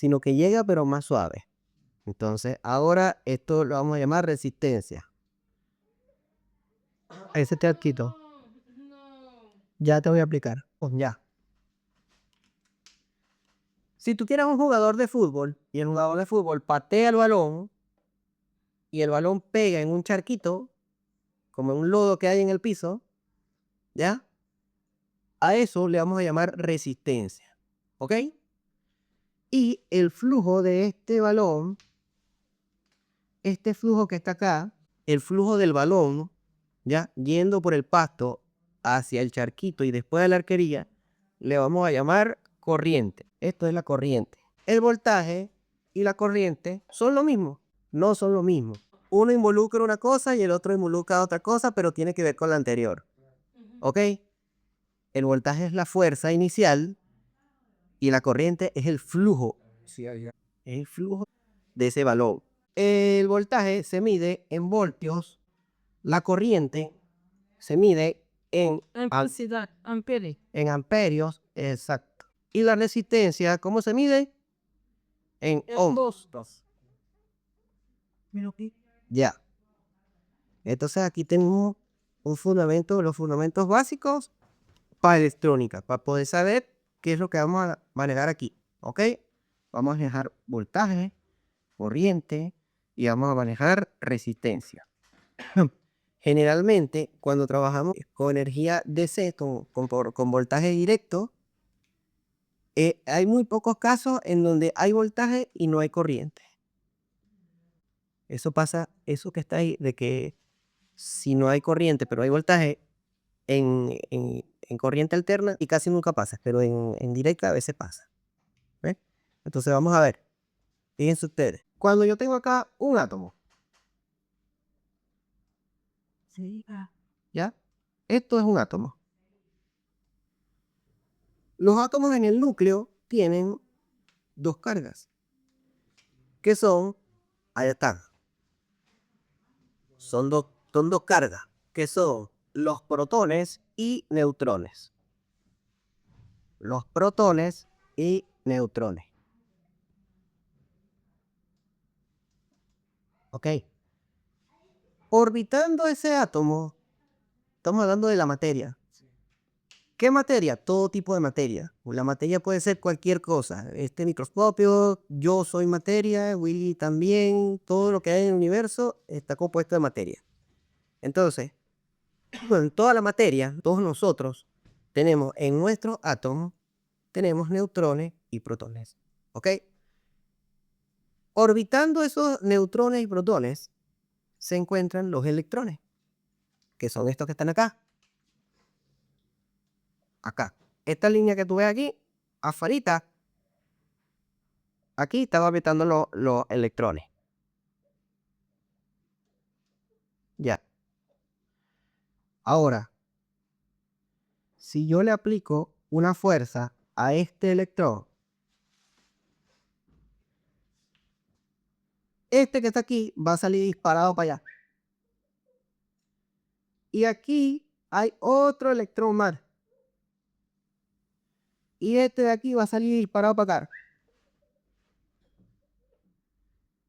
sino que llega pero más suave. Entonces, ahora esto lo vamos a llamar resistencia. Ese te quito. Ya te voy a aplicar. Pues ya. Si tú tienes un jugador de fútbol y el jugador de fútbol patea el balón y el balón pega en un charquito, como en un lodo que hay en el piso, ¿ya? A eso le vamos a llamar resistencia. ¿Ok? Y el flujo de este balón, este flujo que está acá, el flujo del balón, ¿ya? Yendo por el pasto hacia el charquito y después a la arquería, le vamos a llamar corriente. Esto es la corriente. El voltaje y la corriente son lo mismo. No son lo mismo. Uno involucra una cosa y el otro involucra otra cosa, pero tiene que ver con la anterior. ¿Ok? El voltaje es la fuerza inicial y la corriente es el flujo. El flujo de ese balón. El voltaje se mide en voltios. La corriente se mide en amperios. Exacto. Y la resistencia, ¿cómo se mide? En ohms. Ya. Entonces aquí tenemos un fundamento, los fundamentos básicos para electrónica, para poder saber qué es lo que vamos a manejar aquí. ¿Ok? Vamos a manejar voltaje, corriente y vamos a manejar resistencia. Generalmente, cuando trabajamos con energía DC, con voltaje directo, hay muy pocos casos en donde hay voltaje y no hay corriente. Eso pasa, eso que está ahí, de que si no hay corriente, pero hay voltaje en corriente alterna, y casi nunca pasa, pero en directa a veces pasa. ¿Ves? Entonces vamos a ver. Fíjense ustedes. Cuando yo tengo acá un átomo, ¿ya? Esto es un átomo. Los átomos en el núcleo tienen dos cargas, que son, ahí están, son dos cargas, que son los protones y neutrones. Los protones y neutrones. ¿Ok? Orbitando ese átomo, estamos hablando de la materia. ¿Qué materia? Todo tipo de materia. La materia puede ser cualquier cosa. Este microscopio, yo soy materia, Willy también, todo lo que hay en el universo está compuesto de materia. Entonces, en toda la materia, todos nosotros tenemos en nuestro átomo, tenemos neutrones y protones. ¿Ok? Orbitando esos neutrones y protones se encuentran los electrones, que son estos que están acá. Acá. Esta línea que tú ves aquí, afuera, aquí están orbitando los electrones. Ya. Ahora, si yo le aplico una fuerza a este electrón, este que está aquí va a salir disparado para allá. Y aquí hay otro electrón más. Y este de aquí va a salir disparado para acá.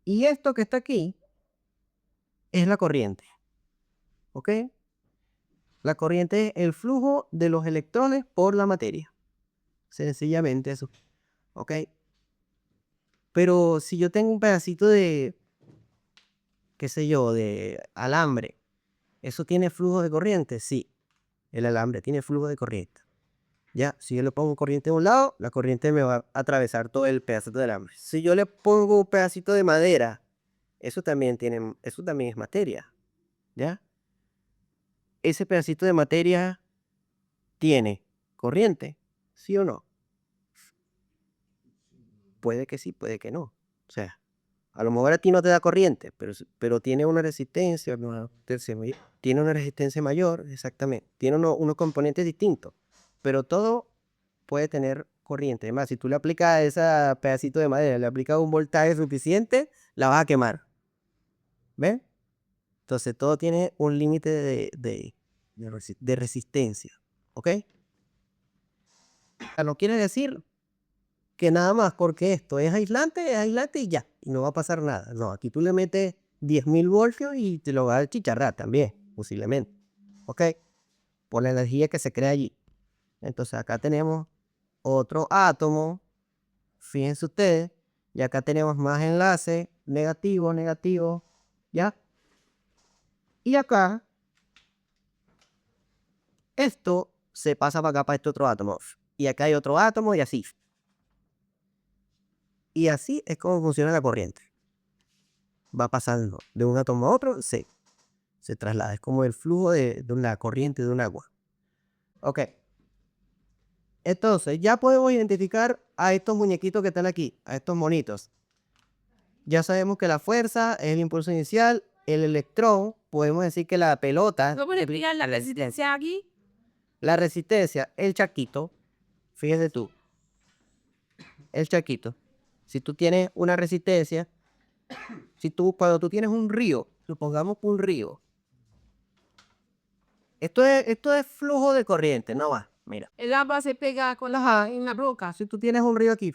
Y esto que está aquí es la corriente. ¿Ok? La corriente es el flujo de los electrones por la materia. Sencillamente eso. ¿Ok? Pero si yo tengo un pedacito de, qué sé yo, de alambre, ¿eso tiene flujo de corriente? Sí, el alambre tiene flujo de corriente. Ya, si yo le pongo corriente a un lado, la corriente me va a atravesar todo el pedacito de alambre. Si yo le pongo un pedacito de madera, eso también es materia. ¿Ya? Ese pedacito de materia tiene corriente, ¿sí o no? Puede que sí, puede que no. O sea, a lo mejor a ti no te da corriente, pero tiene una resistencia, tiene una resistencia mayor, exactamente. Tiene unos componentes distintos, pero todo puede tener corriente. Además, si tú le aplicas a ese pedacito de madera, le aplicas un voltaje suficiente, la vas a quemar. ¿Ves? Entonces todo tiene un límite de resistencia. ¿Ok? No quiere decir que nada más porque esto es aislante y ya, y no va a pasar nada. No, aquí tú le metes 10.000 voltios y te lo va a chicharrar también, posiblemente. ¿Ok? Por la energía que se crea allí. Entonces acá tenemos otro átomo, fíjense ustedes, y acá tenemos más enlaces, negativo, negativo, ¿ya? Y acá, esto se pasa para acá, para este otro átomo. Y acá hay otro átomo y así. Y así es como funciona la corriente. Va pasando de un átomo a otro, se traslada. Es como el flujo de una corriente de un agua. Ok. Entonces, ya podemos identificar a estos muñequitos que están aquí, a estos monitos. Ya sabemos que la fuerza es el impulso inicial, el electrón, podemos decir que la pelota, ¿Cómo le explican la resistencia aquí? la resistencia, el charquito, fíjese tú, el charquito. Si tú tienes una resistencia, cuando tú tienes un río, supongamos un río, esto es flujo de corriente, no va, mira. El agua se pega con en la roca. Si tú tienes un río aquí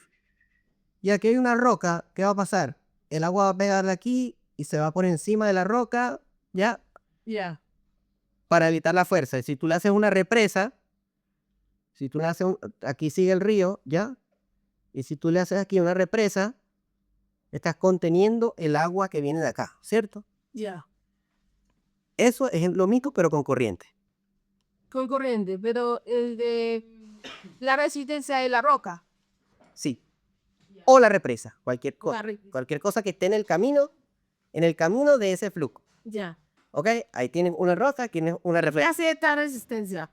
y aquí hay una roca, ¿qué va a pasar? El agua va a pegar de aquí y se va por encima de la roca, ¿ya? Ya. Para evitar la fuerza. Y si tú le haces una represa, si tú le haces aquí sigue el río, ¿ya? Y si tú le haces aquí una represa, estás conteniendo el agua que viene de acá, ¿cierto? Ya. Eso es lo mismo, pero con corriente. Con corriente, pero el de la resistencia de la roca. Sí. O la represa, cualquier cosa. La represa. Cualquier cosa que esté en el camino de ese flujo. Ya. ¿Ok? Ahí tienes una roca, tienes una ¿Qué represa. hace esta resistencia?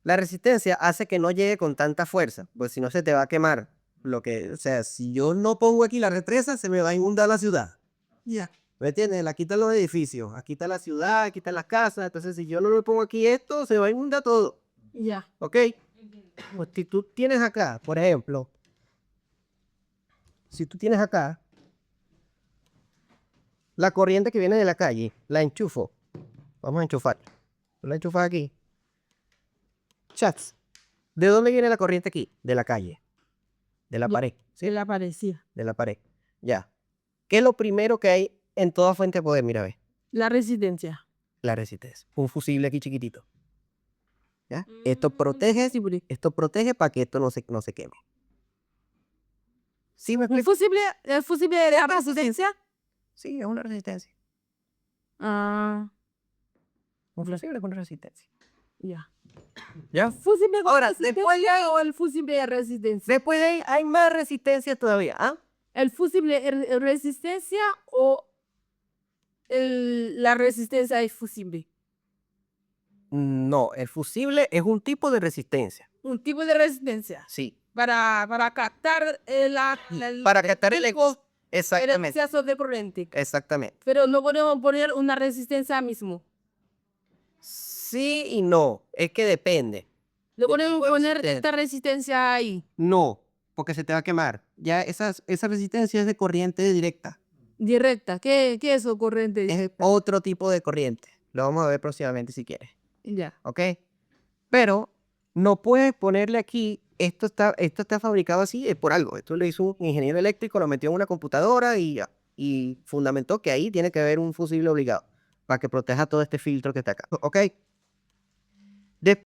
La resistencia hace que no llegue con tanta fuerza, pues si no se te va a quemar. O sea, si yo no pongo aquí la represa, se me va a inundar la ciudad. Ya. ¿Me entiendes? Aquí están los edificios, aquí está la ciudad, aquí están las casas. Entonces, si yo no le pongo aquí esto, se va a inundar todo. Ya. ¿Ok? Pues si tú tienes acá, por ejemplo, si tú tienes acá la corriente que viene de la calle, la enchufo. Vamos a enchufar. La enchufas aquí. Chats. ¿De dónde viene la corriente aquí? De la calle. De la pared. Se le aparecía. De la pared. Ya. ¿Qué es lo primero que hay en toda fuente de poder? Mira, ve. La resistencia. La resistencia. Un fusible aquí chiquitito. ¿Ya? Esto protege para que esto no se queme. ¿Sí me explico? El fusible de la resistencia? Sí, es una resistencia. Ah, Un fusible con resistencia. ya. ¿Ya? ¿Fusible con Ahora, resistencia o el fusible de resistencia? Después de ahí hay más resistencia todavía. ¿Ah? ¿El fusible de resistencia o la resistencia es fusible? No, el fusible es un tipo de resistencia. Un tipo de resistencia. Sí. Para captar Para captar el el Exactamente. exceso de corriente. Exactamente. Pero no podemos poner una resistencia mismo. Sí y no. Es que depende. No podemos poner esta resistencia ahí. No, porque se te va a quemar. Ya esa resistencia es de corriente directa. Directa. ¿Qué es eso, corriente? Es otro tipo de corriente. Lo vamos a ver próximamente si quieres. Ya. ¿Ok? Pero no puedes ponerle aquí, esto está fabricado así, es por algo. Esto lo hizo un ingeniero eléctrico, lo metió en una computadora y fundamentó que ahí tiene que haber un fusible obligado para que proteja todo este filtro que está acá. ¿Ok?